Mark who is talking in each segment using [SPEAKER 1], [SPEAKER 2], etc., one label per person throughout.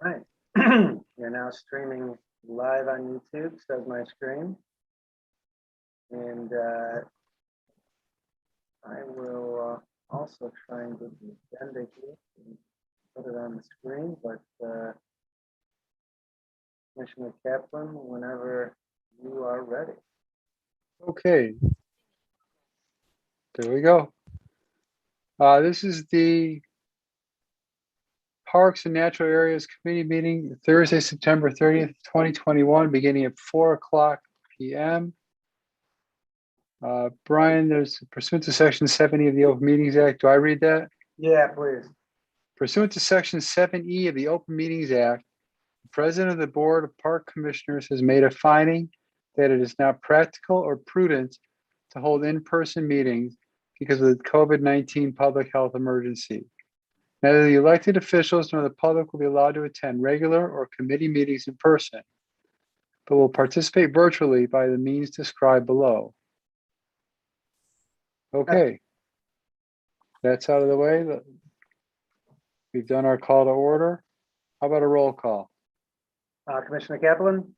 [SPEAKER 1] All right. You're now streaming live on YouTube, says my screen. And I will also try and get the agenda here and put it on the screen, but Commissioner Kaplan, whenever you are ready.
[SPEAKER 2] Okay. There we go. This is the Parks and Natural Areas Committee meeting, Thursday, September 30th, 2021, beginning at 4:00 p.m. Brian, there's pursuant to Section 70 of the Open Meetings Act. Do I read that?
[SPEAKER 1] Yeah, please.
[SPEAKER 2] Pursuant to Section 7E of the Open Meetings Act, the President of the Board of Park Commissioners has made a finding that it is not practical or prudent to hold in-person meetings because of the COVID-19 public health emergency. Neither the elected officials nor the public will be allowed to attend regular or committee meetings in person, but will participate virtually by the means described below. Okay, that's out of the way. We've done our call to order. How about a roll call?
[SPEAKER 1] Commissioner Kaplan?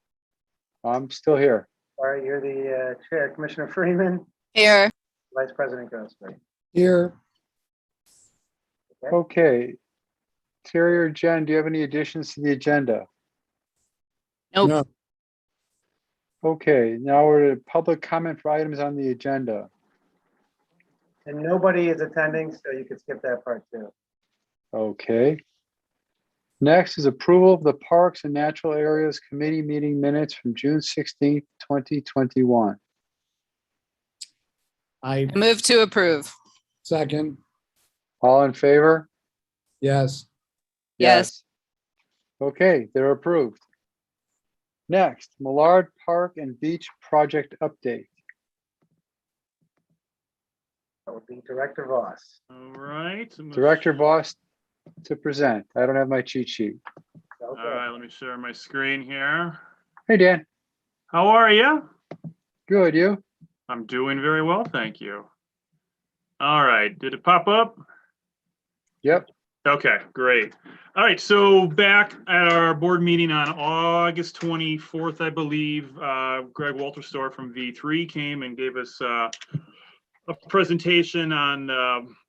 [SPEAKER 2] I'm still here.
[SPEAKER 1] All right, you're the chair. Commissioner Freeman?
[SPEAKER 3] Here.
[SPEAKER 1] Vice President Grossberg?
[SPEAKER 4] Here.
[SPEAKER 2] Okay. Terry or Jen, do you have any additions to the agenda?
[SPEAKER 3] Nope.
[SPEAKER 4] No.
[SPEAKER 2] Okay, now we're at public comment for items on the agenda.
[SPEAKER 1] And nobody is attending, so you could skip that part too.
[SPEAKER 2] Okay. Next is approval of the Parks and Natural Areas Committee meeting minutes from June 16th, 2021.
[SPEAKER 4] I
[SPEAKER 3] Move to approve.
[SPEAKER 4] second.
[SPEAKER 2] All in favor?
[SPEAKER 4] Yes.
[SPEAKER 3] Yes.
[SPEAKER 2] Okay, they're approved. Next, Millard Park and Beach Project update.
[SPEAKER 1] That would be Director Voss.
[SPEAKER 5] All right.
[SPEAKER 2] Director Voss to present. I don't have my cheat sheet.
[SPEAKER 1] Okay.
[SPEAKER 5] All right, let me share my screen here.
[SPEAKER 2] Hey, Dan.
[SPEAKER 5] How are you?
[SPEAKER 2] Good, you?
[SPEAKER 5] I'm doing very well, thank you. All right, did it pop up?
[SPEAKER 2] Yep.
[SPEAKER 5] Okay, great. All right, so back at our board meeting on August 24th, I believe, Greg Walterstorff from V3 came and gave us a presentation on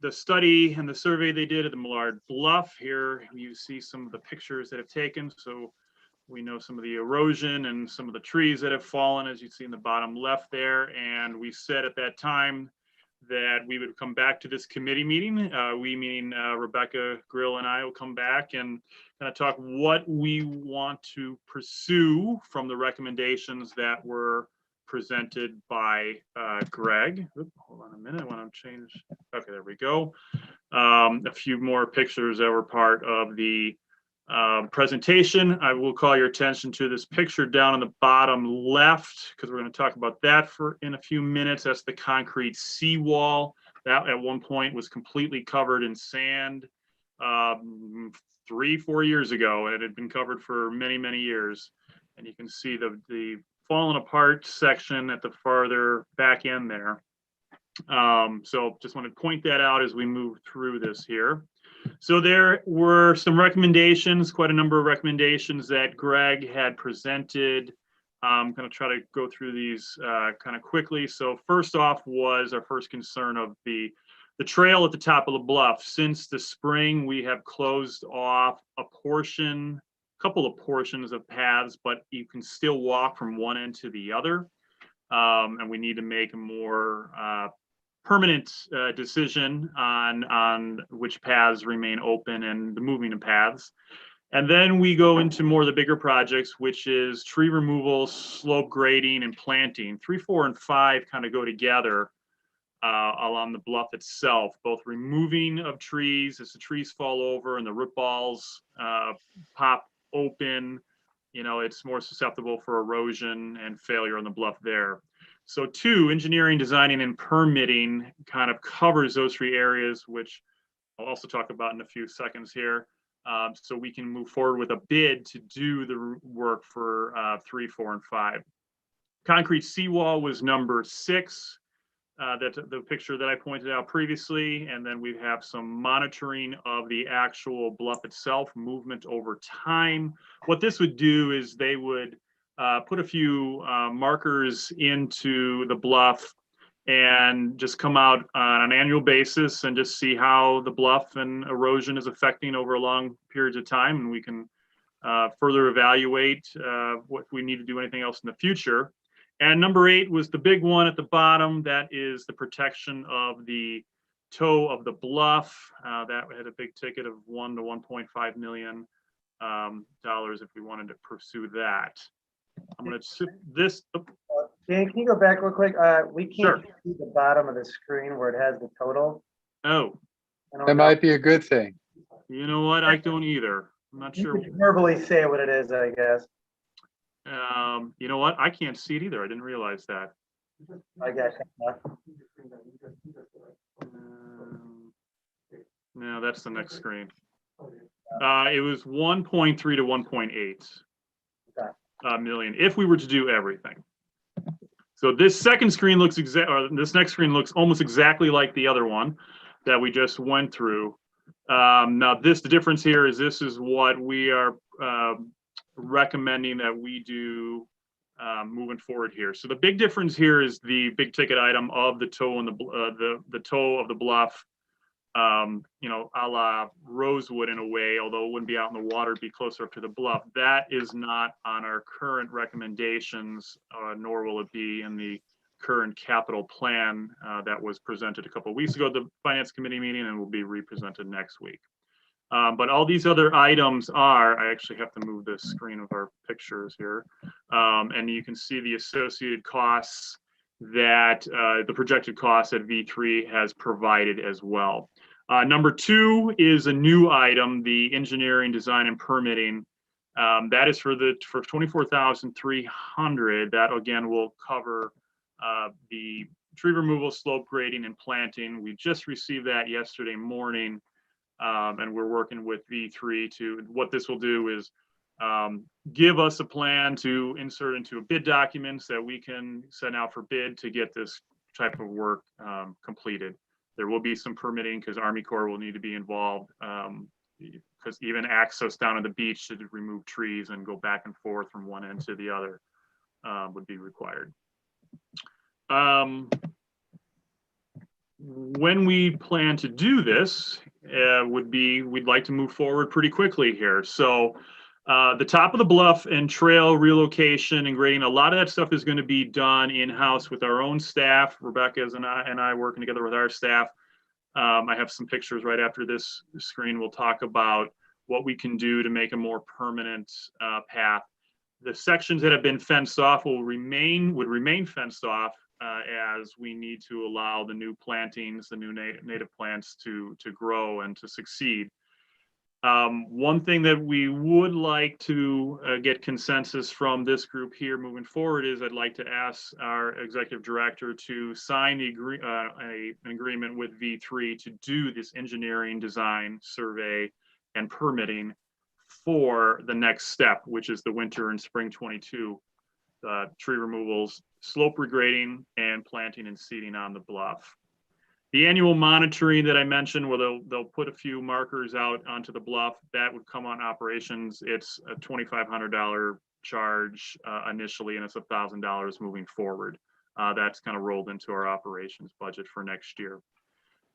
[SPEAKER 5] the study and the survey they did at the Millard Bluff. Here you see some of the pictures that have taken. So we know some of the erosion and some of the trees that have fallen, as you see in the bottom left there. And we said at that time that we would come back to this committee meeting. We meaning Rebecca Grill and I will come back and kind of talk what we want to pursue from the recommendations that were presented by Greg. Oop, hold on a minute, I want to change. Okay, there we go. A few more pictures that were part of the presentation. I will call your attention to this picture down on the bottom left, because we're going to talk about that in a few minutes. That's the concrete seawall. That at one point was completely covered in sand 3-4 years ago. It had been covered for many, many years. And you can see the fallen apart section at the farther back end there. So just want to point that out as we move through this here. So there were some recommendations, quite a number of recommendations that Greg had presented. I'm going to try to go through these kind of quickly. So first off was our first concern of the trail at the top of the bluff. Since the spring, we have closed off a couple of portions of paths, but you can still walk from one end to the other. And we need to make a more permanent decision on which paths remain open and the moving of paths. And then we go into more of the bigger projects, which is tree removal, slope grading, and planting. 3, 4, and 5 kind of go together along the bluff itself, both removing of trees as the trees fall over and the root balls pop open. You know, it's more susceptible for erosion and failure on the bluff there. So 2, engineering, designing, and permitting kind of covers those 3 areas, which I'll also talk about in a few seconds here. So we can move forward with a bid to do the work for 3, 4, and 5. Concrete seawall was number 6. that's the picture that I pointed out previously. And then we have some monitoring of the actual bluff itself, movement over time. What this would do is they would put a few markers into the bluff and just come out on an annual basis and just see how the bluff and erosion is affecting over long periods of time. And we can further evaluate what we need to do anything else in the future. And number 8 was the big one at the bottom. That is the protection of the toe of the bluff. That had a big ticket of $1 to $1.5 million if we wanted to pursue that. I'm going to sit this.
[SPEAKER 1] Dan, can you go back real quick? We can't
[SPEAKER 5] Sure.
[SPEAKER 1] see the bottom of the screen where it has the total.
[SPEAKER 5] Oh,
[SPEAKER 1] I don't
[SPEAKER 2] That
[SPEAKER 1] know.
[SPEAKER 2] might be a good thing.
[SPEAKER 5] you know what? I don't either. I'm not
[SPEAKER 1] You
[SPEAKER 5] sure.
[SPEAKER 1] could verbally say what it is, I guess.
[SPEAKER 5] You know what? I can't see it either. I didn't realize that.
[SPEAKER 1] I got
[SPEAKER 5] No, that's the next screen. It was 1.3 to 1.8 million if we were to do everything. So this second screen looks this next screen looks almost exactly like the other one that we just went through. Now the difference here is this is what we are recommending that we do moving forward here. So the big difference here is the big ticket item of the toe and the toe of the bluff, you know, a la Rosewood in a way, although it wouldn't be out in the water, it'd be closer up to the bluff. That is not on our current recommendations, nor will it be in the current capital plan that was presented a couple of weeks ago at the Finance Committee meeting and will be represented next week. But all these other items are, I actually have to move the screen of our pictures here. And you can see the associated costs that the projected costs that V3 has provided as well. Number 2 is a new item, the engineering, design, and permitting. That is for $24,300. That again will cover the tree removal, slope grading, and planting. We just received that yesterday morning. And we're working with V3 to, what this will do is give us a plan to insert into a bid documents that we can send out for bid to get this type of work completed. There will be some permitting because Army Corps will need to be involved because even access down to the beach to remove trees and go back and forth from one end to the other would be required. When we plan to do this we'd like to move forward pretty quickly here. So the top of the bluff and trail relocation and grading, a lot of that stuff is going to be done in-house with our own staff. Rebecca's and I working together with our staff. I have some pictures right after this screen. We'll talk about what we can do to make a more permanent path. The sections that have been fenced off would remain fenced off as we need to allow the new plantings, the new native plants to grow and to succeed. One thing that we would like to get consensus from this group here moving forward is I'd like to ask our executive director to sign an agreement with V3 to do this engineering, design, survey, and permitting for the next step, which is the winter and spring 22 tree removals, slope regrading, and planting and seeding on the bluff. The annual monitoring that I mentioned, where they'll put a few markers out onto the bluff, that would come on operations. It's a $2,500 charge initially, and it's $1,000 moving forward. That's kind of rolled into our operations budget for next year.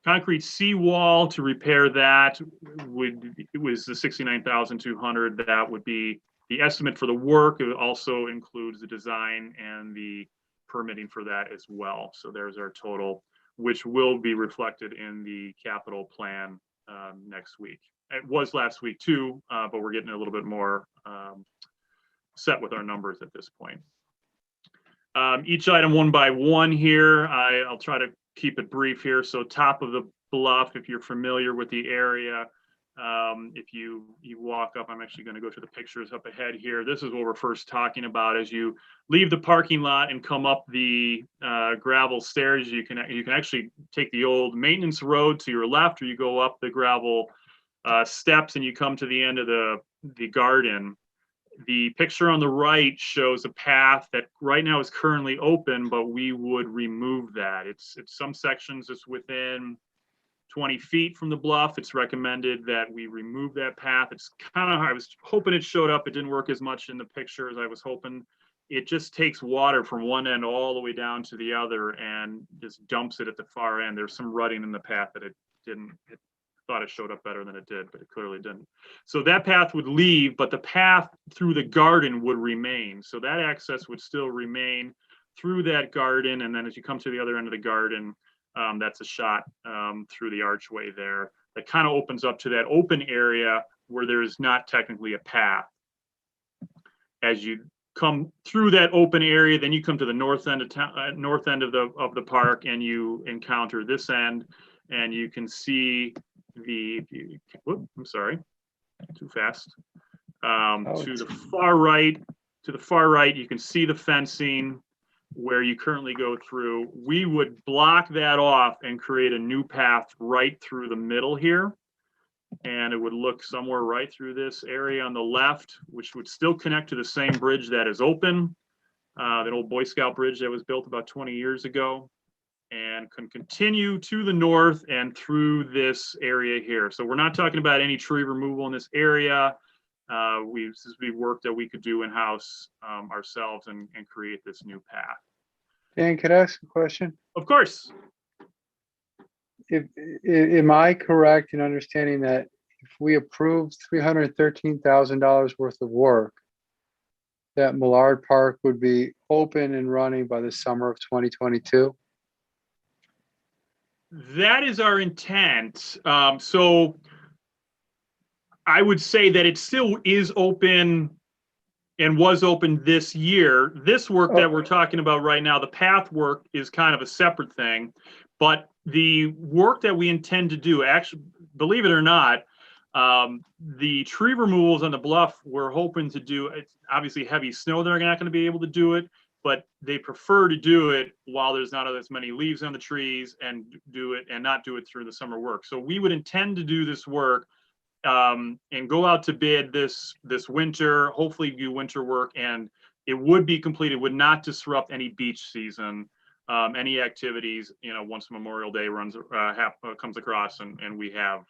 [SPEAKER 5] Concrete seawall to repair that it was the $69,200. That would be the estimate for the work. It also includes the design and the permitting for that as well. So there's our total, which will be reflected in the capital plan next week. It was last week too, but we're getting a little bit more set with our numbers at this point. Each item one by one here. I'll try to keep it brief here. So top of the bluff, if you're familiar with the area, if you walk up, I'm actually going to go to the pictures up ahead here. This is what we're first talking about. As you leave the parking lot and come up the gravel stairs, you can actually take the old maintenance road to your left, or you go up the gravel steps and you come to the end of the garden. The picture on the right shows a path that right now is currently open, but we would remove that. It's some sections it's within 20 feet from the bluff. It's recommended that we remove that path. It's kind of, I was hoping it showed up. It didn't work as much in the picture as I was hoping. It just takes water from one end all the way down to the other and just dumps it at the far end. There's some rutting in the path that it didn't, it thought it showed up better than it did, but it clearly didn't. So that path would leave, but the path through the garden would remain. So that access would still remain through that garden. And then as you come to the other end of the garden, that's a shot through the archway there that kind of opens up to that open area where there is not technically a path. As you come through that open area, then you come to the north end of town, north end of the park, and you encounter this end, and you can see the. Whoop, I'm sorry, too fast. To the far right, you can see the fencing where you currently go through. We would block that off and create a new path right through the middle here. And it would look somewhere right through this area on the left, which would still connect to the same bridge that is open, that old Boy Scout bridge that was built about 20 years ago, and can continue to the north and through this area here. So we're not talking about any tree removal in this area. This would be work that we could do in-house ourselves and create this new path.
[SPEAKER 2] Dan, could I ask a question?
[SPEAKER 5] Of course.
[SPEAKER 2] Am I correct in understanding that if we approved $313,000 worth of work, that Millard Park would be open and running by the summer of 2022?
[SPEAKER 5] That is our intent. So I would say that it still is open and was open this year. This work that we're talking about right now, the path work, is kind of a separate thing. But the work that we intend to do, actually, believe it or not, the tree removals on the bluff, we're hoping to do, it's obviously heavy snow, they're not going to be able to do it, but they prefer to do it while there's not as many leaves on the trees and do it and not do it through the summer work. So we would intend to do this work and go out to bid this winter, hopefully do winter work, and it would be completed, would not disrupt any beach season. Any activities, once Memorial Day comes across and we have,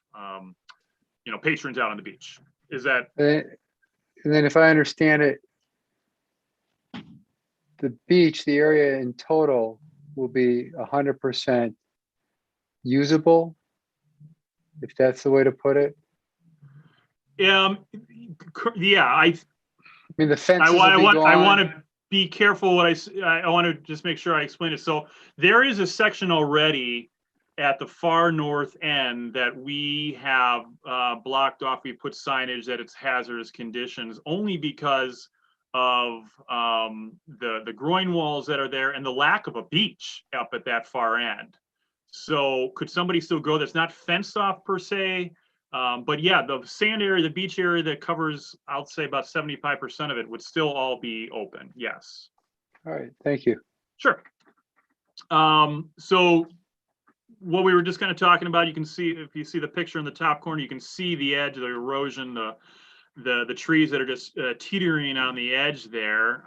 [SPEAKER 5] patrons out on the beach. Is that?
[SPEAKER 2] And then if I understand it, the beach, the area in total will be 100% usable, if that's the way to put it.
[SPEAKER 5] Yeah,
[SPEAKER 2] I mean, the fences will be gone.
[SPEAKER 5] I want to be careful what I want to just make sure I explain it. So there is a section already at the far north end that we have blocked off. We put signage that it's hazardous conditions only because of the groin walls that are there and the lack of a beach up at that far end. So could somebody still go that's not fenced off per se? But yeah, the sand area, the beach area that covers, I'll say about 75% of it would still all be open. Yes.
[SPEAKER 2] All right. Thank you.
[SPEAKER 5] Sure. So what we were just kind of talking about, you can see, if you see the picture in the top corner, you can see the edge of the erosion, the trees that are just teetering on the edge there.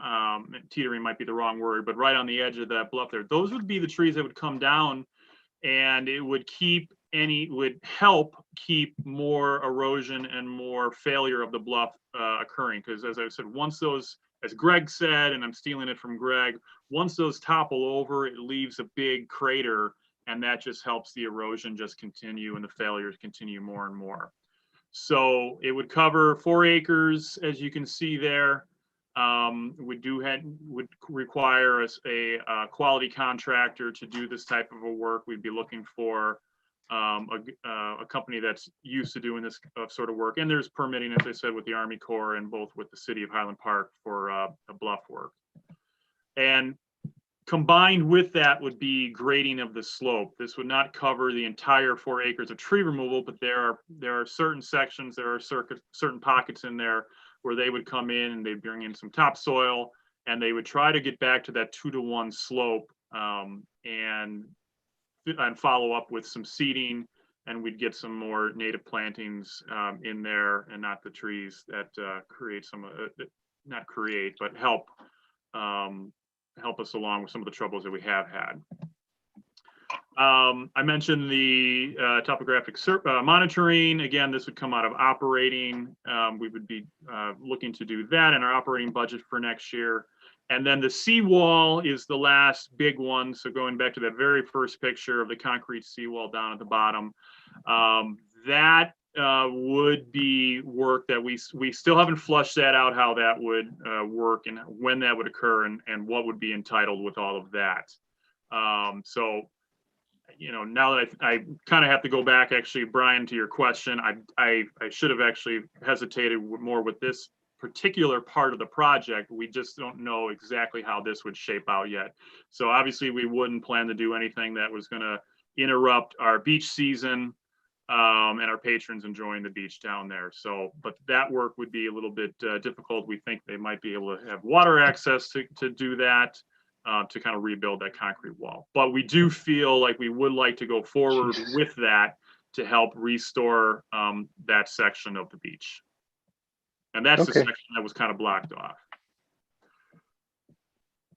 [SPEAKER 5] Teetering might be the wrong word, but right on the edge of that bluff there. Those would be the trees that would come down, and it would would help keep more erosion and more failure of the bluff occurring. Because as I said, once those, as Greg said, and I'm stealing it from Greg, once those topple over, it leaves a big crater, and that just helps the erosion just continue and the failures continue more and more. So it would cover 4 acres, as you can see there. Would require us a quality contractor to do this type of a work. We'd be looking for a company that's used to doing this sort of work. And there's permitting, as I said, with the Army Corps and both with the city of Highland Park for the bluff work. And combined with that would be grading of the slope. This would not cover the entire 4 acres of tree removal, but there are certain sections, there are certain pockets in there where they would come in and they'd bring in some topsoil and they would try to get back to that 2-to-1 slope and follow up with some seeding, and we'd get some more native plantings in there and not the trees that create some not create, but help us along with some of the troubles that we have had. I mentioned the topographic monitoring. Again, this would come out of operating. We would be looking to do that in our operating budget for next year. And then the seawall is the last big one. So going back to that very first picture of the concrete seawall down at the bottom, that would be work that we still haven't flushed that out, how that would work and when that would occur and what would be entitled with all of that. So, you know, now that I kind of have to go back, actually, Brian, to your question, I should have actually hesitated more with this particular part of the project. We just don't know exactly how this would shape out yet. So obviously we wouldn't plan to do anything that was going to interrupt our beach season and our patrons enjoying the beach down there. So, but that work would be a little bit difficult. We think they might be able to have water access to do that, to kind of rebuild that concrete wall. But we do feel like we would like to go forward with that to help restore that section of the beach. And that's the section that was kind of blocked off.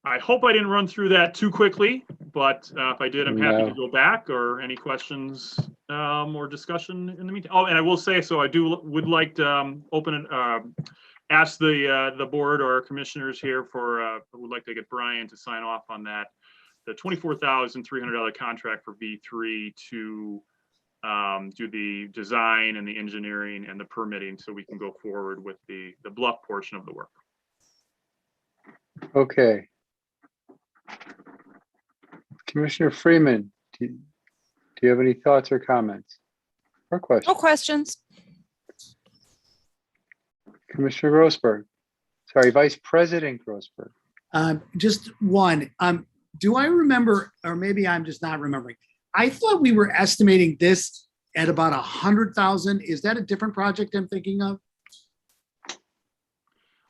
[SPEAKER 5] I hope I didn't run through that too quickly, but if I did, I'm happy to go back, or any questions or discussion in the meantime. Oh, and I will say, so I would like to ask the board or our commissioners here would like to get Brian to sign off on that, the $24,300 contract for V3 to do the design and the engineering and the permitting, so we can go forward with the Bluff portion of the work.
[SPEAKER 2] Okay. Commissioner Freeman, do you have any thoughts or comments or questions?
[SPEAKER 3] No questions.
[SPEAKER 2] Commissioner Grossberg, sorry, Vice President Grossberg.
[SPEAKER 4] Just one. Do I remember, or maybe I'm just not remembering? I thought we were estimating this at about 100,000. Is that a different project I'm thinking of?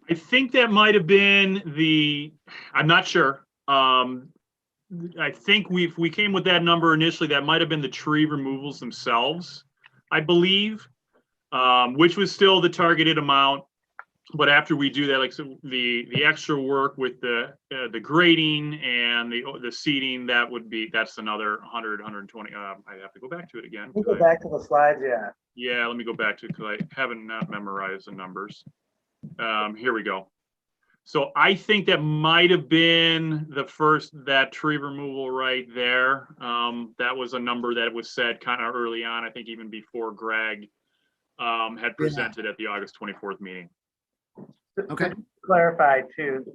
[SPEAKER 5] I think that might have been I'm not sure. I think we came with that number initially. That might have been the tree removals themselves, I believe, which was still the targeted amount. But after we do that, like, so the extra work with the grading and the seating, that's another 100, 120. I have to go back to it again.
[SPEAKER 1] We'll go back to the slides, yeah.
[SPEAKER 5] Yeah, let me go back to it because I haven't memorized the numbers. Here we go. So I think that might have been that tree removal right there. That was a number that was said kind of early on, I think even before Greg had presented at the August 24th meeting.
[SPEAKER 4] Okay.
[SPEAKER 1] To clarify too,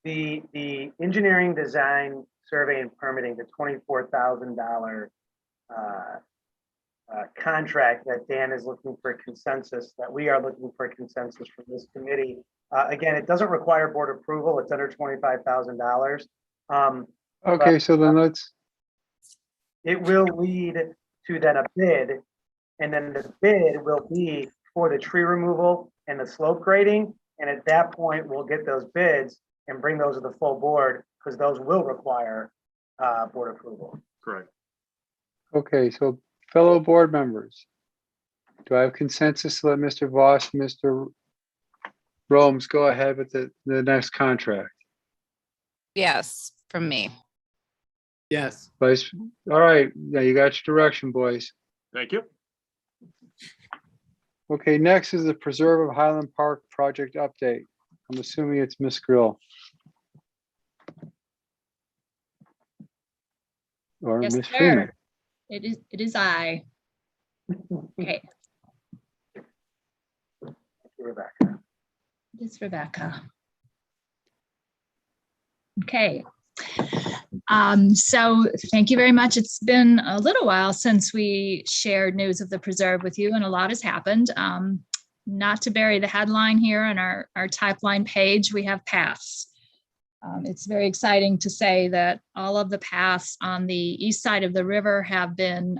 [SPEAKER 1] the engineering design survey and permitting, the $24,000 contract that Dan is looking for consensus, that we are looking for consensus from this committee. Again, it doesn't require board approval. It's under $25,000.
[SPEAKER 2] Okay, so then
[SPEAKER 1] it will lead to then a bid, and then the bid will be for the tree removal and the slope grading. And at that point, we'll get those bids and bring those to the full board, because those will require board approval.
[SPEAKER 5] Correct.
[SPEAKER 2] Okay, so fellow board members, do I have consensus to let Mr. Voss and Mr. Rome's go ahead with the next contract?
[SPEAKER 3] Yes, from me.
[SPEAKER 4] Yes.
[SPEAKER 2] All right, now you got your direction, boys.
[SPEAKER 5] Thank you.
[SPEAKER 2] Okay, next is the Preserve of Highland Park project update. I'm assuming it's Ms. Grill. Or
[SPEAKER 6] Yes,
[SPEAKER 2] Ms.
[SPEAKER 6] sir.
[SPEAKER 2] Freeman.
[SPEAKER 6] It is I. Okay,
[SPEAKER 1] Rebecca.
[SPEAKER 6] it's Rebecca. Okay. So thank you very much. It's been a little while since we shared news of the preserve with you, and a lot has happened. Not to bury the headline here on our pipeline page, we have paths. It's very exciting to say that all of the paths on the east side of the river have been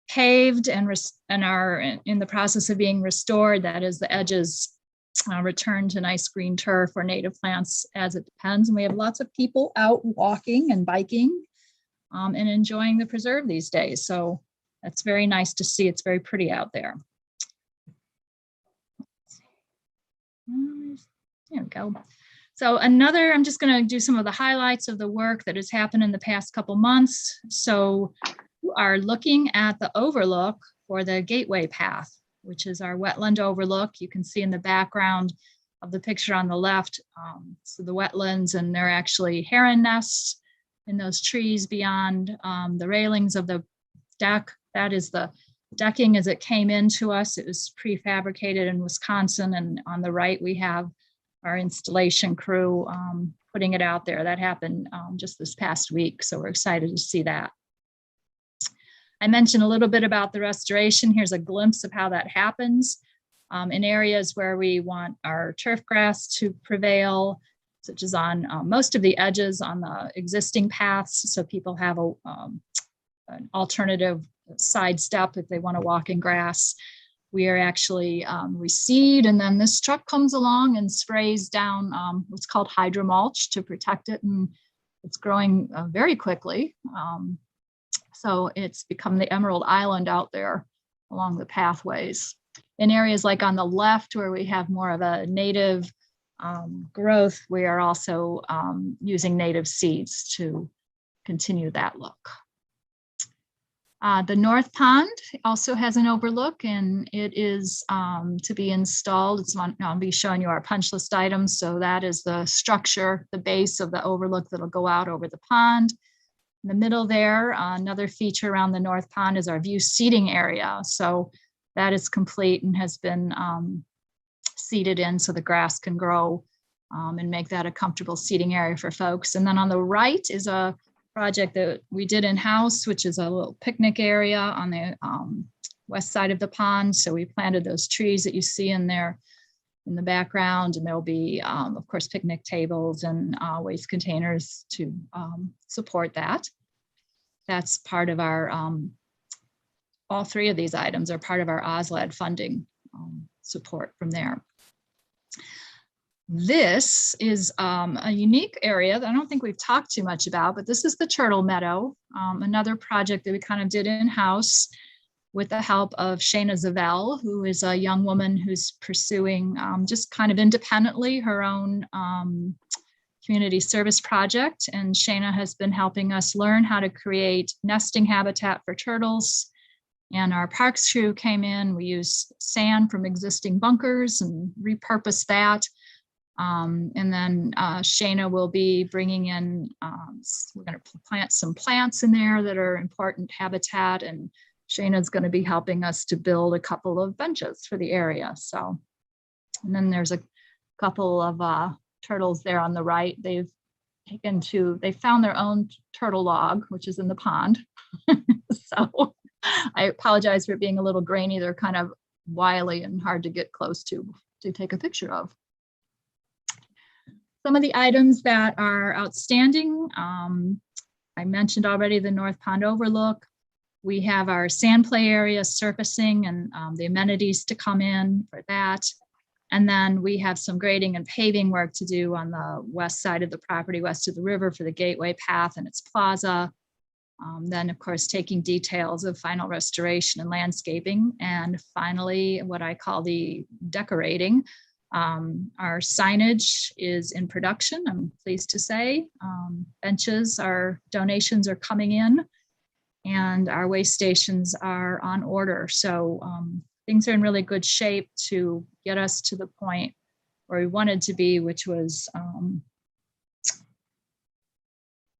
[SPEAKER 6] paved and are in the process of being restored. That is, the edges returned to nice green turf or native plants as it depends. And we have lots of people out walking and biking and enjoying the preserve these days. So that's very nice to see. It's very pretty out there. There we go. So I'm just going to do some of the highlights of the work that has happened in the past couple months. So you are looking at the overlook for the gateway path, which is our wetland overlook. You can see in the background of the picture on the left, so the wetlands, and they're actually heron nests in those trees beyond the railings of the deck. That is the decking as it came into us. It was prefabricated in Wisconsin, and on the right we have our installation crew putting it out there. That happened just this past week, so we're excited to see that. I mentioned a little bit about the restoration. Here's a glimpse of how that happens. In areas where we want our turf grass to prevail, such as on most of the edges on the existing paths, so people have an alternative side step if they want to walk in grass. We are actually, we seed, and then this truck comes along and sprays down what's called hydromulch to protect it, and it's growing very quickly. So it's become the Emerald Island out there along the pathways. In areas like on the left where we have more of a native growth, we are also using native seeds to continue that look. The North Pond also has an overlook, and it is to be installed. I'll be showing you our punch list items. So that is the structure, the base of the overlook that'll go out over the pond. In the middle there, another feature around the North Pond is our view seating area. So that is complete and has been seeded in so the grass can grow and make that a comfortable seating area for folks. And then on the right is a project that we did in-house, which is a little picnic area on the west side of the pond. So we planted those trees that you see in there in the background, and there'll be, of course, picnic tables and waste containers to support that. That's part of our, all three of these items are part of our OSLAD funding support from there. This is a unique area that I don't think we've talked too much about, but this is the Turtle Meadow, another project that we kind of did in-house with the help of Shayna Zavell, who is a young woman who's pursuing just kind of independently her own community service project. And Shayna has been helping us learn how to create nesting habitat for turtles. And our parks crew came in, we used sand from existing bunkers and repurposed that. And then Shayna will be bringing in, we're going to plant some plants in there that are important habitat, and Shayna's going to be helping us to build a couple of benches for the area. So, and then there's a couple of turtles there on the right. They found their own turtle log, which is in the pond. So I apologize for being a little grainy. They're kind of wily and hard to get close to take a picture of. Some of the items that are outstanding, I mentioned already the North Pond Overlook. We have our sand play area surfacing and the amenities to come in for that. And then we have some grading and paving work to do on the west side of the property, west of the river, for the gateway path and its plaza. Then, of course, taking details of final restoration and landscaping. And finally, what I call the decorating. Our signage is in production, I'm pleased to say. Benches, our donations are coming in, and our waste stations are on order. So things are in really good shape to get us to the point where we wanted to be, which was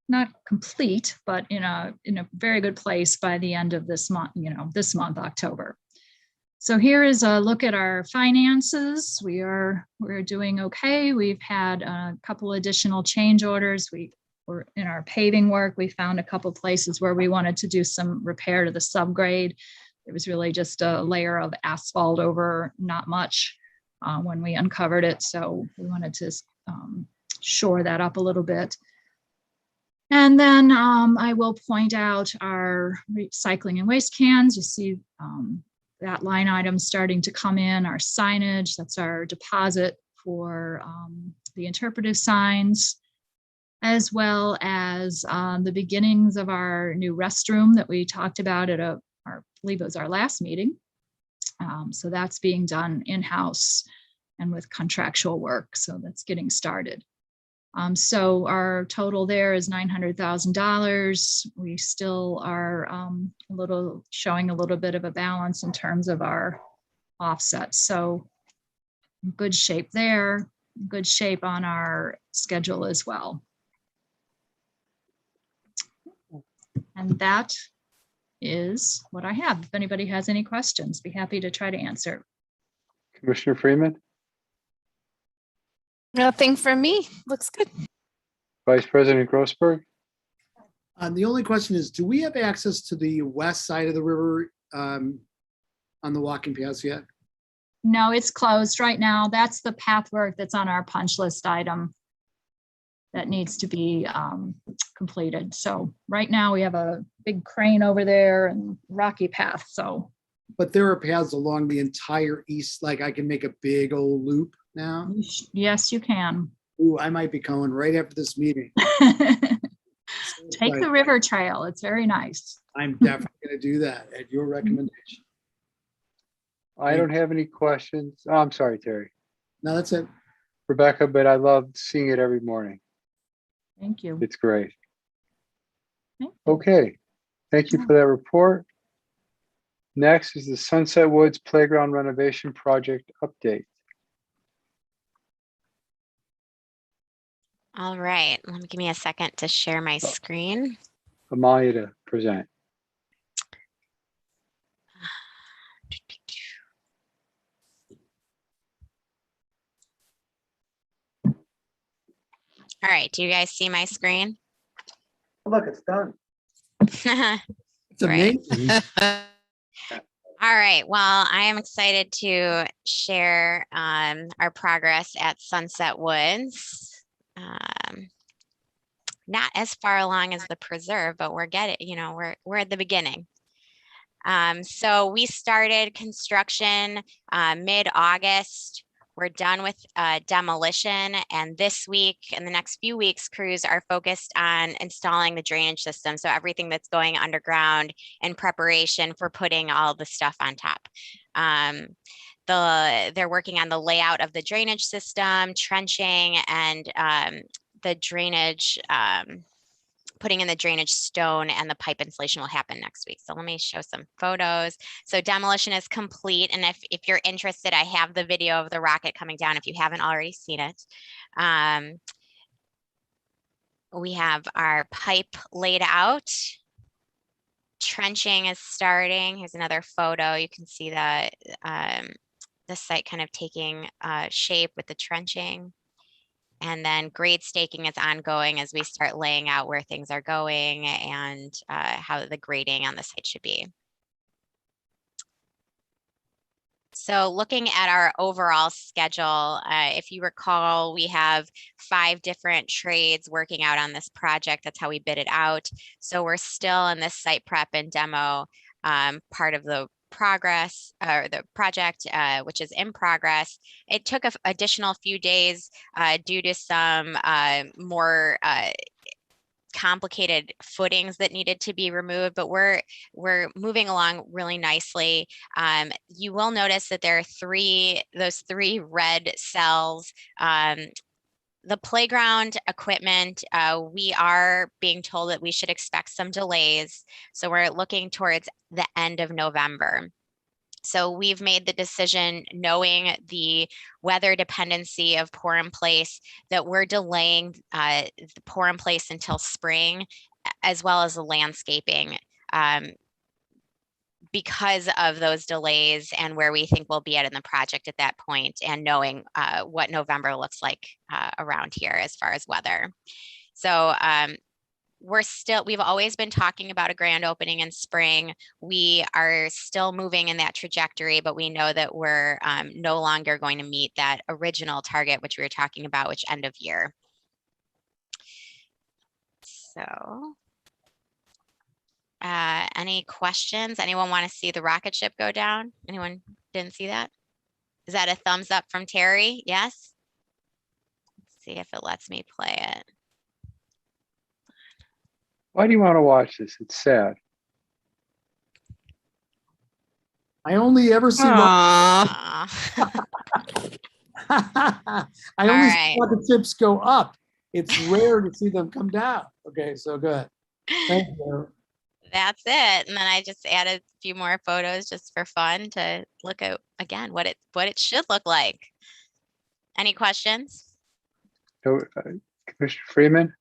[SPEAKER 6] not complete, but in a very good place by the end of this month, this month, October. So here is a look at our finances. We're doing okay. We've had a couple additional change orders. We were in our paving work. We found a couple places where we wanted to do some repair to the subgrade. It was really just a layer of asphalt over not much when we uncovered it. So we wanted to shore that up a little bit. And then I will point out our recycling and waste cans. You see that line item starting to come in, our signage, that's our deposit for the interpretive signs, as well as the beginnings of our new restroom that we talked about at I believe it was our last meeting. So that's being done in-house. and with contractual work. So that's getting started. So our total there is $900,000. We still are showing a little bit of a balance in terms of our offset. So in good shape there, good shape on our schedule as well. And that is what I have. If anybody has any questions, be happy to try to answer.
[SPEAKER 2] Commissioner Freeman,
[SPEAKER 3] Nothing from me. Looks good.
[SPEAKER 2] Vice President Grossberg,
[SPEAKER 4] The only question is, do we have access to the west side of the river on the walking paths yet?
[SPEAKER 6] No, it's closed right now. That's the path work that's on our punch list item that needs to be completed. So right now we have a big crane over there and rocky path. So,
[SPEAKER 4] But there are paths along the entire east, like I can make a big old loop now.
[SPEAKER 6] yes, you can.
[SPEAKER 4] Ooh, I might be going right after this meeting.
[SPEAKER 6] Take the river trail. It's very nice.
[SPEAKER 4] I'm definitely going to do that at your recommendation.
[SPEAKER 2] I don't have any questions. Oh, I'm sorry, Terry.
[SPEAKER 4] No, that's it.
[SPEAKER 2] Rebecca, but I love seeing it every morning.
[SPEAKER 6] Thank you.
[SPEAKER 2] It's great.
[SPEAKER 6] Thank
[SPEAKER 2] Okay, thank you for that report. Next is the Sunset Woods Playground Renovation Project update.
[SPEAKER 7] All right, give me a second to share my screen.
[SPEAKER 2] Amalia to present. All right, do you guys see my screen?
[SPEAKER 1] Look, it's done.
[SPEAKER 4] It's
[SPEAKER 7] Right.
[SPEAKER 4] amazing.
[SPEAKER 7] All right, well, I am excited to share our progress at Sunset Woods. Not as far along as the preserve, but we're we're at the beginning. So we started construction mid-August. We're done with demolition, and this week and the next few weeks, crews are focused on installing the drainage system. So everything that's going underground in preparation for putting all the stuff on top. They're working on the layout of the drainage system, trenching, and the drainage, putting in the drainage stone, and the pipe installation will happen next week. So let me show some photos. So demolition is complete. And if you're interested, I have the video of the rocket coming down if you haven't already seen it. We have our pipe laid out. Trenching is starting. Here's another photo. You can see the site kind of taking shape with the trenching. And then grade staking is ongoing as we start laying out where things are going and how the grading on the site should be. So looking at our overall schedule, if you recall, we have 5 different trades working out on this project. That's how we bid it out. So we're still in this site prep and demo part of the progress or the project, which is in progress. It took an additional few days due to some more complicated footings that needed to be removed, but we're moving along really nicely. You will notice that there are those three red cells. The playground equipment, we are being told that we should expect some delays. So we're looking towards the end of November. So we've made the decision, knowing the weather dependency of pour in place, that we're delaying the pour in place until spring, as well as the landscaping, because of those delays and where we think we'll be at in the project at that point, and knowing what November looks like around here as far as weather. So we've always been talking about a grand opening in spring. We are still moving in that trajectory, but we know that we're no longer going to meet that original target, which we were talking about, which end of year. So any questions? Anyone want to see the rocket ship go down? Anyone didn't see that? Is that a thumbs up from Terry? Yes? Let's see if it lets me play it.
[SPEAKER 2] Why do you want to watch this? It's sad.
[SPEAKER 4] I only ever see.
[SPEAKER 3] Aw.
[SPEAKER 4] I
[SPEAKER 7] All
[SPEAKER 4] only
[SPEAKER 7] right.
[SPEAKER 4] saw the tips go up. It's rare to see them come down. Okay, so good. Thank you.
[SPEAKER 7] That's it. And then I just added a few more photos just for fun to look at again what it should look like. Any questions?
[SPEAKER 2] So, Commissioner Freeman,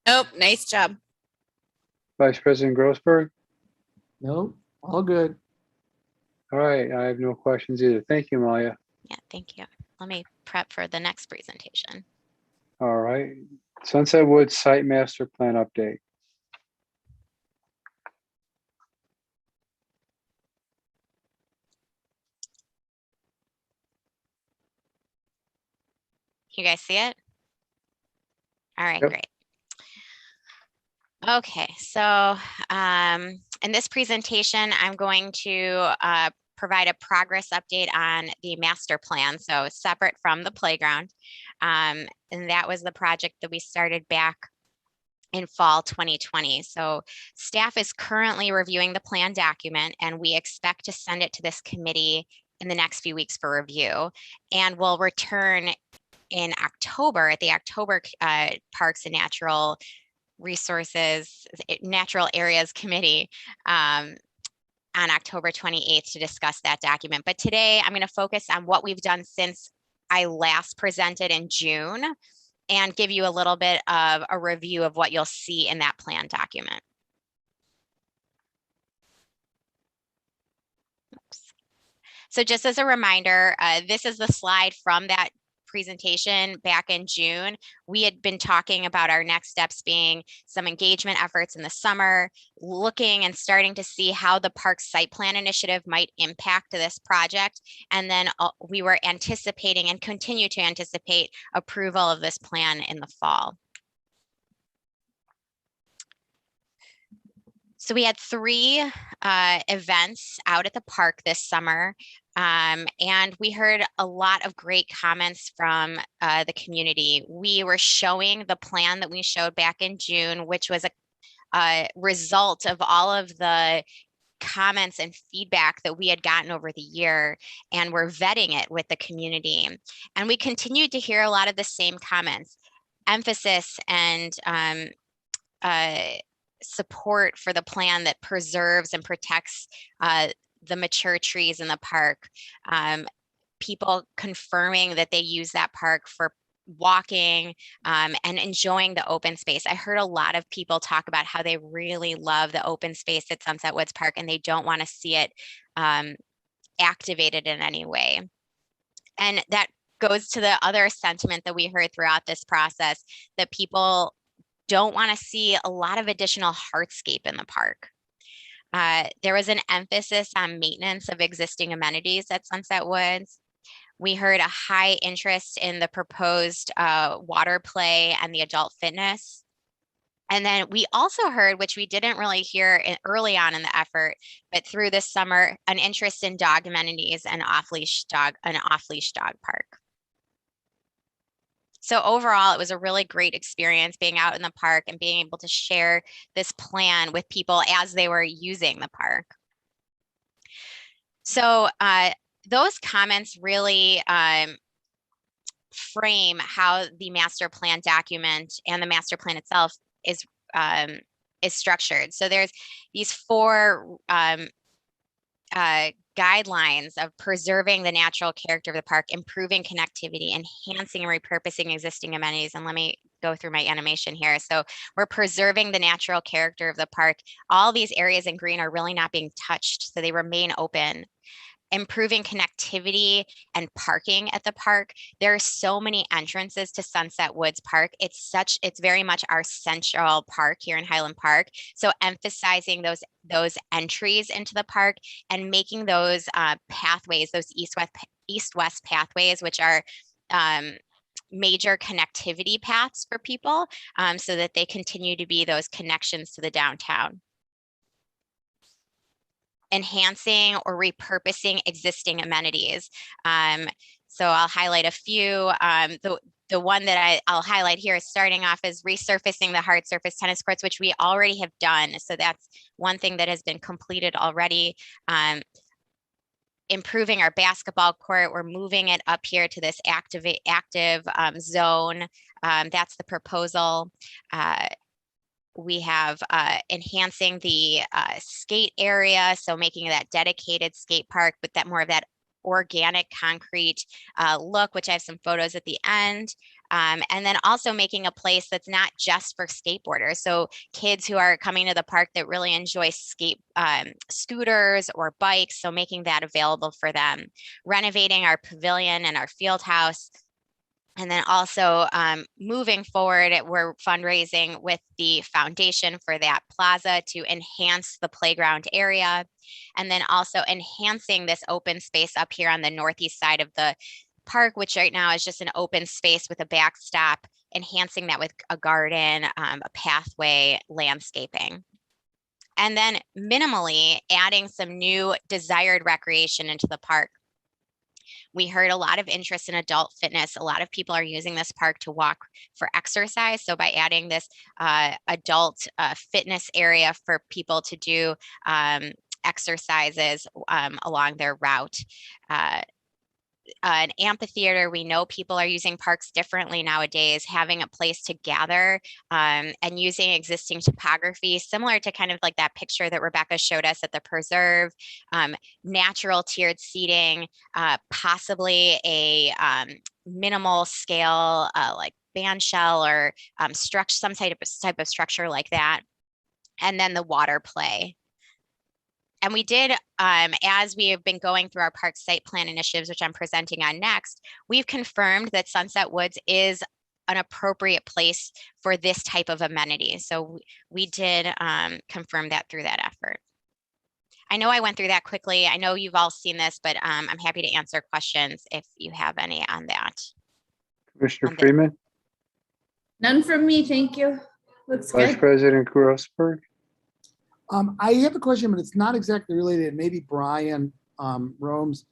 [SPEAKER 3] Nope, nice job.
[SPEAKER 2] Vice President Grossberg.
[SPEAKER 4] No, all good.
[SPEAKER 2] All right, I have no questions either. Thank you, Malia.
[SPEAKER 7] Yeah, thank you. Let me prep for the next presentation.
[SPEAKER 2] All right, Sunset Woods Site Master Plan update.
[SPEAKER 7] You guys see it? All right,
[SPEAKER 2] Yep.
[SPEAKER 7] great. Okay, so in this presentation, I'm going to provide a progress update on the master plan, so separate from the playground. And that was the project that we started back in fall 2020. So staff is currently reviewing the plan document, and we expect to send it to this committee in the next few weeks for review. And we'll return in October at the October Parks and Natural Areas Committee on October 28th to discuss that document. But today I'm going to focus on what we've done since I last presented in June and give you a little bit of a review of what you'll see in that plan document. Oops. So just as a reminder, this is the slide from that presentation back in June. We had been talking about our next steps being some engagement efforts in the summer, looking and starting to see how the park site plan initiative might impact this project. And then we were anticipating and continue to anticipate approval of this plan in the fall. So we had 3 events out at the park this summer, and we heard a lot of great comments from the community. We were showing the plan that we showed back in June, which was a result of all of the comments and feedback that we had gotten over the year, and we're vetting it with the community. And we continued to hear a lot of the same comments, emphasis and support for the plan that preserves and protects the mature trees in the park. People confirming that they use that park for walking and enjoying the open space. I heard a lot of people talk about how they really love the open space at Sunset Woods Park and they don't want to see it activated in any way. And that goes to the other sentiment that we heard throughout this process, that people don't want to see a lot of additional hardscape in the park. There was an emphasis on maintenance of existing amenities at Sunset Woods. We heard a high interest in the proposed water play and the adult fitness. And then we also heard, which we didn't really hear early on in the effort, but through this summer, an interest in dog amenities and an off-leash dog park. So overall, it was a really great experience being out in the park and being able to share this plan with people as they were using the park. So those comments really frame how the master plan document and the master plan itself is structured. So there's these 4 guidelines of preserving the natural character of the park, improving connectivity, enhancing and repurposing existing amenities. And let me go through my animation here. So we're preserving the natural character of the park. All these areas in green are really not being touched, so they remain open. Improving connectivity and parking at the park. There are so many entrances to Sunset Woods Park. It's very much our central park here in Highland Park. So emphasizing those entries into the park and making those pathways, those east-west pathways, which are major connectivity paths for people, so that they continue to be those connections to the downtown. Enhancing or repurposing existing amenities. So I'll highlight a few. The one that I'll highlight here is starting off as resurfacing the hard surface tennis courts, which we already have done. So that's one thing that has been completed already. improving our basketball court. We're moving it up here to this active zone. That's the proposal. We have enhancing the skate area, so making that dedicated skate park with that more of that organic concrete look, which I have some photos at the end. And then also making a place that's not just for skateboarders. So kids who are coming to the park that really enjoy scooters or bikes, so making that available for them. Renovating our pavilion and our field house. And then also moving forward, we're fundraising with the foundation for that plaza to enhance the playground area. And then also enhancing this open space up here on the northeast side of the park, which right now is just an open space with a backstop, enhancing that with a garden, a pathway, landscaping. And then minimally adding some new desired recreation into the park. We heard a lot of interest in adult fitness. A lot of people are using this park to walk for exercise. So by adding this adult fitness area for people to do exercises along their route. An amphitheater, we know people are using parks differently nowadays, having a place to gather and using existing topography, similar to kind of like that picture that Rebecca showed us at the preserve, natural tiered seating, possibly a minimal scale like band shell or some type of structure like that. And then the water play. And we did, as we have been going through our park site plan initiatives, which I'm presenting on next, we've confirmed that Sunset Woods is an appropriate place for this type of amenity. So we did confirm that through that effort. I know I went through that quickly. I know you've all seen this, but I'm happy to answer questions if you have any on that.
[SPEAKER 2] Commissioner Freeman,
[SPEAKER 3] None from me, thank you. Looks
[SPEAKER 2] Vice
[SPEAKER 3] good.
[SPEAKER 2] President Grossberg.
[SPEAKER 4] I have a question, but it's not exactly related. Maybe Brian Rome's.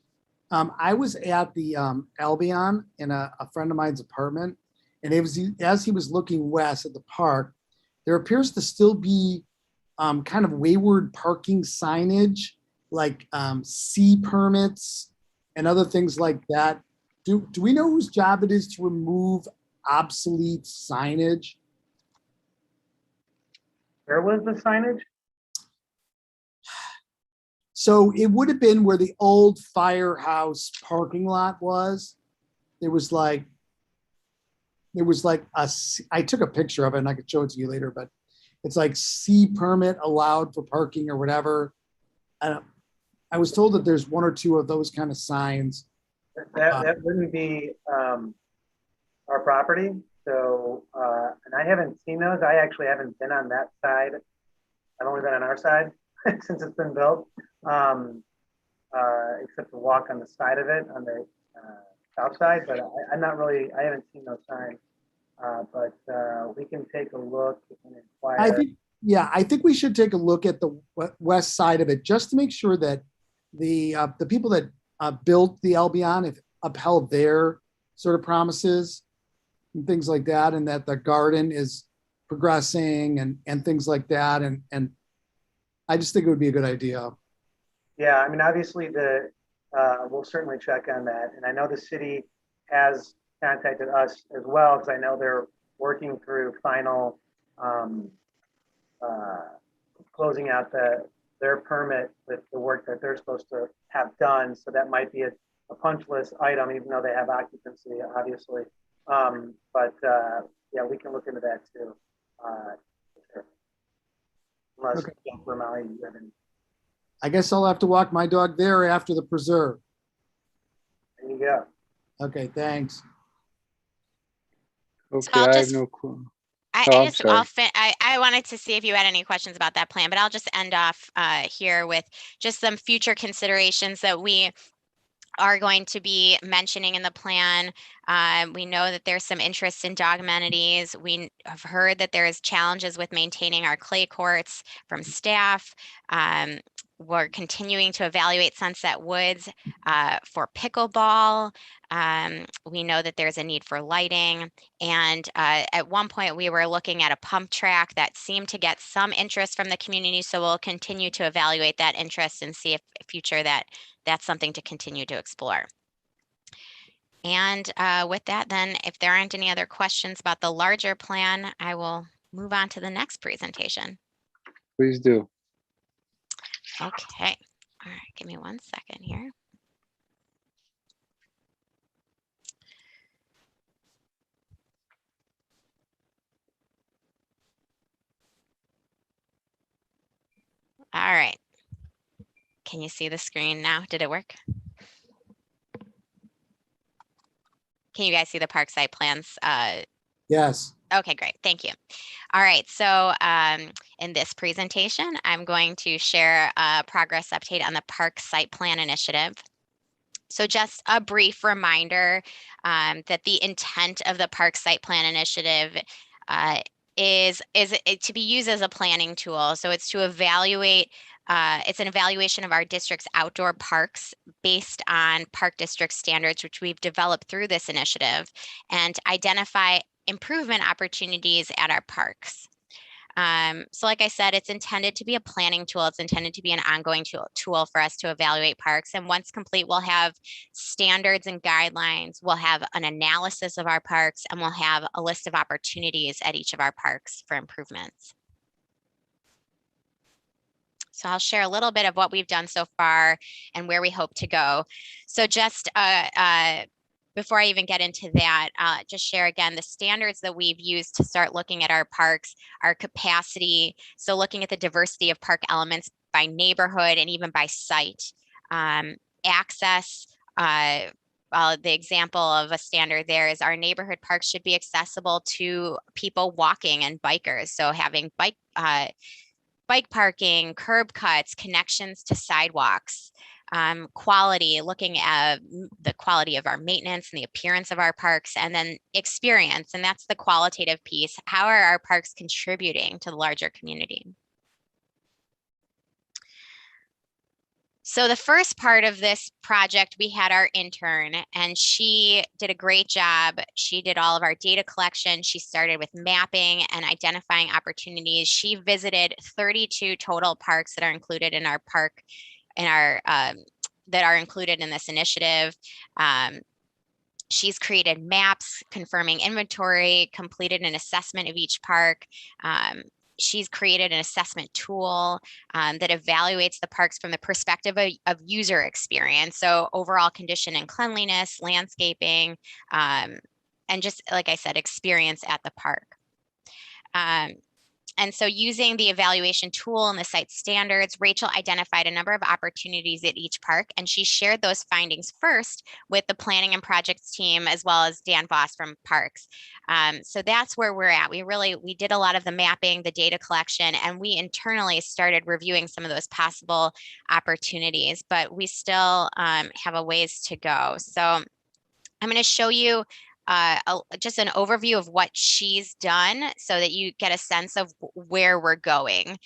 [SPEAKER 4] I was at the Albion in a friend of mine's apartment, and it was as he was looking west at the park, there appears to still be kind of wayward parking signage, like C permits and other things like that. Do we know whose job it is to remove obsolete signage?
[SPEAKER 1] Where was the signage?
[SPEAKER 4] So it would have been where the old firehouse parking lot was. There was like I took a picture of it and I could show it to you later, but it's like C permit allowed for parking or whatever. I was told that there's one or two of those kind of signs.
[SPEAKER 1] That wouldn't be our property. So, and I haven't seen those. I actually haven't been on that side. I've only been on our side since it's been built, except to walk on the side of it on the south side. But I haven't seen those signs. But we can take a look and inquire.
[SPEAKER 4] I think we should take a look at the west side of it just to make sure that the people that built the Albion have upheld their sort of promises and things like that, and that the garden is progressing and things like that. And I just think it would be a good idea.
[SPEAKER 1] Yeah, I mean, obviously we'll certainly check on that. And I know the city has contacted us as well, because I know they're working through final closing out their permit with the work that they're supposed to have done. So that might be a punch list item, even though they have occupancy, obviously. Yeah, we can look into that too. Sure. Unless
[SPEAKER 4] Okay.
[SPEAKER 1] Romali, you have any.
[SPEAKER 4] I guess I'll have to walk my dog there after the preserve.
[SPEAKER 1] There you go.
[SPEAKER 4] Okay, thanks.
[SPEAKER 2] Okay,
[SPEAKER 7] I'll
[SPEAKER 2] I have
[SPEAKER 7] just-
[SPEAKER 2] no clue.
[SPEAKER 7] I wanted to see if you had any questions about that plan, but I'll just end off here with just some future considerations that we are going to be mentioning in the plan. We know that there's some interest in dog amenities. We have heard that there is challenges with maintaining our clay courts from staff. we're continuing to evaluate Sunset Woods for pickleball. We know that there's a need for lighting. And at one point we were looking at a pump track that seemed to get some interest from the community. So we'll continue to evaluate that interest and see if future that's something to continue to explore. And with that, then, if there aren't any other questions about the larger plan, I will move on to the next presentation.
[SPEAKER 2] Please do.
[SPEAKER 7] Okay. All right. Give me 1 second here. All right. Can you see the screen now? Did it work? Can you guys see the park site plans?
[SPEAKER 4] Yes.
[SPEAKER 7] Okay, great. Thank you. All right. So in this presentation, I'm going to share a progress update on the park site plan initiative. So just a brief reminder that the intent of the park site plan initiative is to be used as a planning tool. So it's to evaluate, it's an evaluation of our district's outdoor parks based on park district standards, which we've developed through this initiative, and identify improvement opportunities at our parks. So like I said, it's intended to be a planning tool. It's intended to be an ongoing tool for us to evaluate parks. And once complete, we'll have standards and guidelines. We'll have an analysis of our parks, and we'll have a list of opportunities at each of our parks for improvements. So I'll share a little bit of what we've done so far and where we hope to go. So just before I even get into that, just share again the standards that we've used to start looking at our parks, our capacity. So looking at the diversity of park elements by neighborhood and even by site. Access, the example of a standard there is our neighborhood parks should be accessible to people walking and bikers. So having bike parking, curb cuts, connections to sidewalks. Quality, looking at the quality of our maintenance and the appearance of our parks, and then experience, and that's the qualitative piece. How are our parks contributing to the larger community? So the first part of this project, we had our intern, and she did a great job. She did all of our data collection. She started with mapping and identifying opportunities. She visited 32 total parks that are included in our park, that are included in this initiative. She's created maps confirming inventory, completed an assessment of each park. She's created an assessment tool that evaluates the parks from the perspective of user experience. So overall condition and cleanliness, landscaping, and just like I said, experience at the park. And so using the evaluation tool and the site standards, Rachel identified a number of opportunities at each park, and she shared those findings first with the planning and projects team, as well as Dan Voss from Parks. So that's where we're at. We did a lot of the mapping, the data collection, and we internally started reviewing some of those possible opportunities, but we still have a ways to go. So I'm going to show you just an overview of what she's done so that you get a sense of where we're going.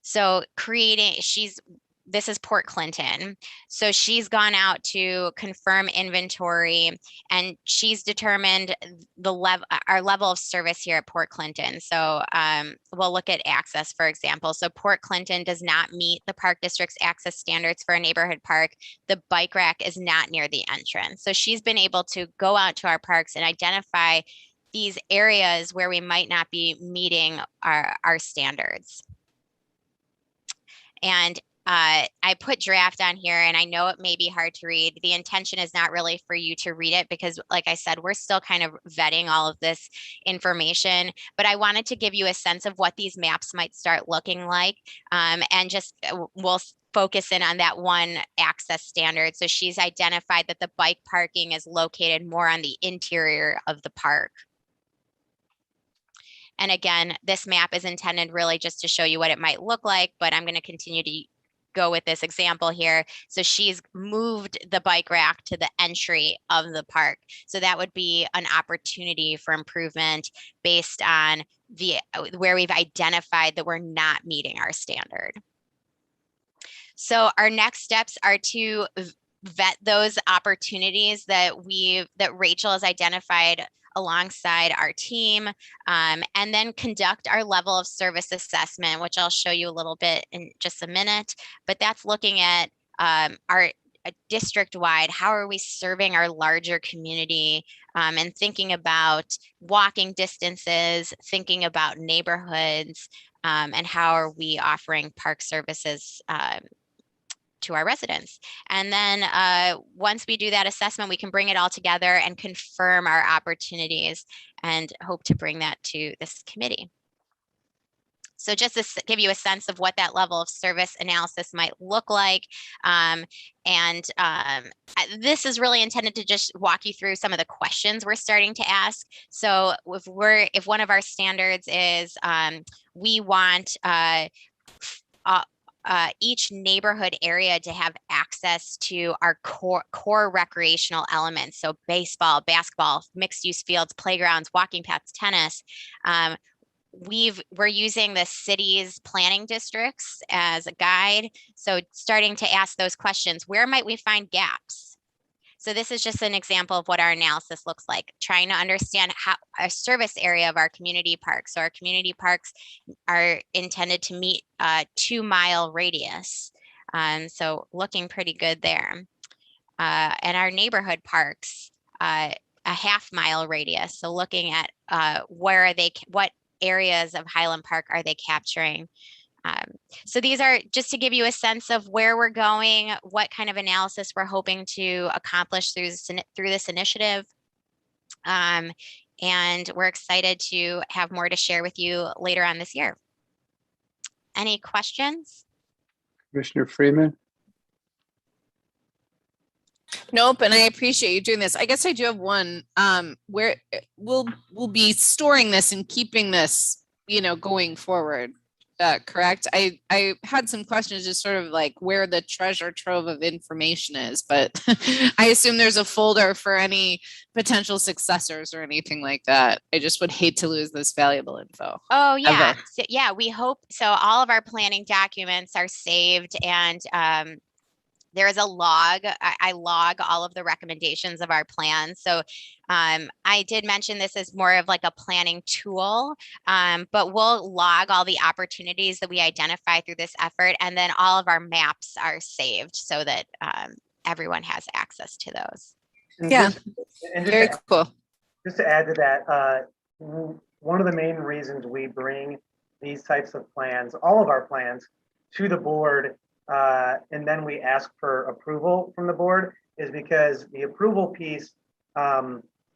[SPEAKER 7] So this is Port Clinton. So she's gone out to confirm inventory, and she's determined our level of service here at Port Clinton. So we'll look at access, for example. So Port Clinton does not meet the park district's access standards for a neighborhood park. The bike rack is not near the entrance. So she's been able to go out to our parks and identify these areas where we might not be meeting our standards. And I put draft on here, and I know it may be hard to read. The intention is not really for you to read it because, like I said, we're still kind of vetting all of this information, but I wanted to give you a sense of what these maps might start looking like. And just we'll focus in on that one access standard. So she's identified that the bike parking is located more on the interior of the park. And again, this map is intended really just to show you what it might look like, but I'm going to continue to go with this example here. So she's moved the bike rack to the entry of the park. So that would be an opportunity for improvement based on where we've identified that we're not meeting our standard. So our next steps are to vet those opportunities that Rachel has identified alongside our team, and then conduct our level of service assessment, which I'll show you a little bit in just a minute. But that's looking at our district-wide, how are we serving our larger community, and thinking about walking distances, thinking about neighborhoods, and how are we offering park services to our residents. And then once we do that assessment, we can bring it all together and confirm our opportunities and hope to bring that to this committee. So just to give you a sense of what that level of service analysis might look like. This is really intended to just walk you through some of the questions we're starting to ask. So if one of our standards is we want each neighborhood area to have access to our core recreational elements. So baseball, basketball, mixed use fields, playgrounds, walking paths, tennis. We're using the city's planning districts as a guide. So starting to ask those questions, where might we find gaps? So this is just an example of what our analysis looks like, trying to understand how a service area of our community parks. So our community parks are intended to meet a 2-mile radius. So looking pretty good there. And our neighborhood parks, a 1/2-mile radius. So looking at what areas of Highland Park are they capturing? So these are just to give you a sense of where we're going, what kind of analysis we're hoping to accomplish through this initiative. And we're excited to have more to share with you later on this year. Any questions?
[SPEAKER 2] Commissioner Freeman?
[SPEAKER 8] Nope, and I appreciate you doing this. I guess I do have one. Where we'll be storing this and keeping this, going forward. Correct. I had some questions, just sort of like where the treasure trove of information is, but I assume there's a folder for any potential successors or anything like that. I just would hate to lose this valuable info.
[SPEAKER 7] Oh yeah,
[SPEAKER 8] Ever.
[SPEAKER 7] so, yeah. We hope so. All of our planning documents are saved, and there is a log. I log all of the recommendations of our plans. So I did mention this as more of like a planning tool, but we'll log all the opportunities that we identify through this effort. And then all of our maps are saved so that everyone has access to those.
[SPEAKER 8] Yeah, very cool.
[SPEAKER 1] Just to add to that, one of the main reasons we bring these types of plans, all of our plans, to the board, and then we ask for approval from the board, is because the approval piece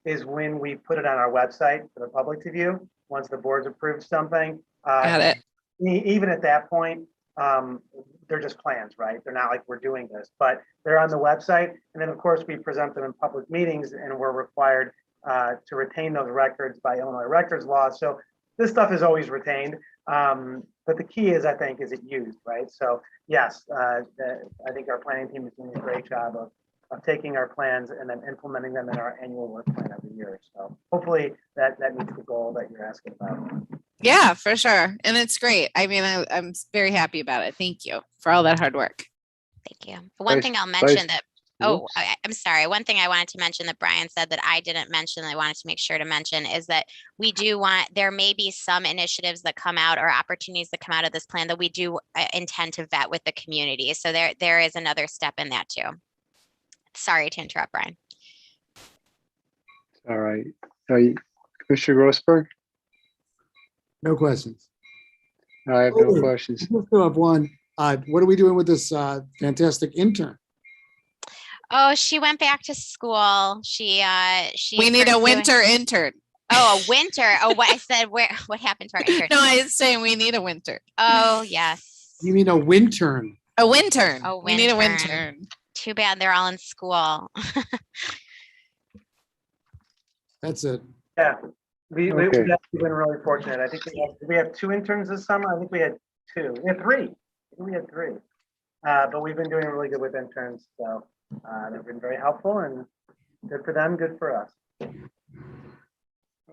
[SPEAKER 1] is when we put it on our website for the public to view, once the board's approved something.
[SPEAKER 8] Got it.
[SPEAKER 1] Even at that point, they're just plans, right? They're not like we're doing this, but they're on the website. And then of course we present them in public meetings, and we're required to retain those records by Illinois records law. So this stuff is always retained. But the key is, I think, is it used, right? So yes, I think our planning team is doing a great job of taking our plans and then implementing them in our annual work plan every year. So hopefully that meets the goal that you're asking about.
[SPEAKER 8] Yeah, for sure. And it's great. I mean, I'm very happy about it. Thank you for all that hard work.
[SPEAKER 7] Thank you. One thing I'll mention that, I'm sorry. One thing I wanted to mention that Brian said that I didn't mention, I wanted to make sure to mention, is that there may be some initiatives that come out or opportunities that come out of this plan that we do intend to vet with the community. So there is another step in that too. Sorry to interrupt, Brian.
[SPEAKER 2] All right. Commissioner Grossberg?
[SPEAKER 4] No questions.
[SPEAKER 2] I have no questions.
[SPEAKER 4] I still have one. What are we doing with this fantastic intern?
[SPEAKER 7] Oh, she went back to school.
[SPEAKER 8] We need a winter intern.
[SPEAKER 7] Oh, a winter. Oh, what I said, what happened to our intern?
[SPEAKER 8] No, I was saying we need a winter.
[SPEAKER 7] Oh, yes.
[SPEAKER 4] You mean a wintern?
[SPEAKER 8] A wintern.
[SPEAKER 7] A
[SPEAKER 8] We need a wintern.
[SPEAKER 7] Too bad they're all in school.
[SPEAKER 4] That's it.
[SPEAKER 1] Yeah, we've
[SPEAKER 2] Okay.
[SPEAKER 1] actually been really fortunate. I think we have 2 interns this summer. I think we had 2. We had 3. I think we had 3. But we've been doing really good with interns. So they've been very helpful, and good for them, good for us.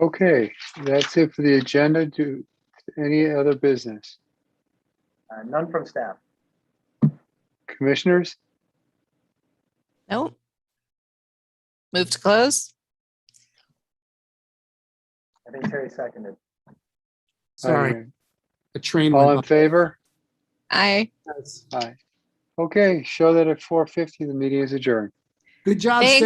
[SPEAKER 2] Okay, that's it for the agenda. Do any other business?
[SPEAKER 1] None from staff.
[SPEAKER 2] Commissioners?
[SPEAKER 8] Nope. Move to close?
[SPEAKER 1] I think Terry seconded.
[SPEAKER 4] Sorry, a train
[SPEAKER 2] All
[SPEAKER 4] went
[SPEAKER 2] in
[SPEAKER 4] up.
[SPEAKER 2] favor?
[SPEAKER 8] Aye.
[SPEAKER 2] Aye. Okay, show that at 4:50 the meeting is adjourned.
[SPEAKER 4] Good job,
[SPEAKER 8] Thanks.
[SPEAKER 4] Stacy.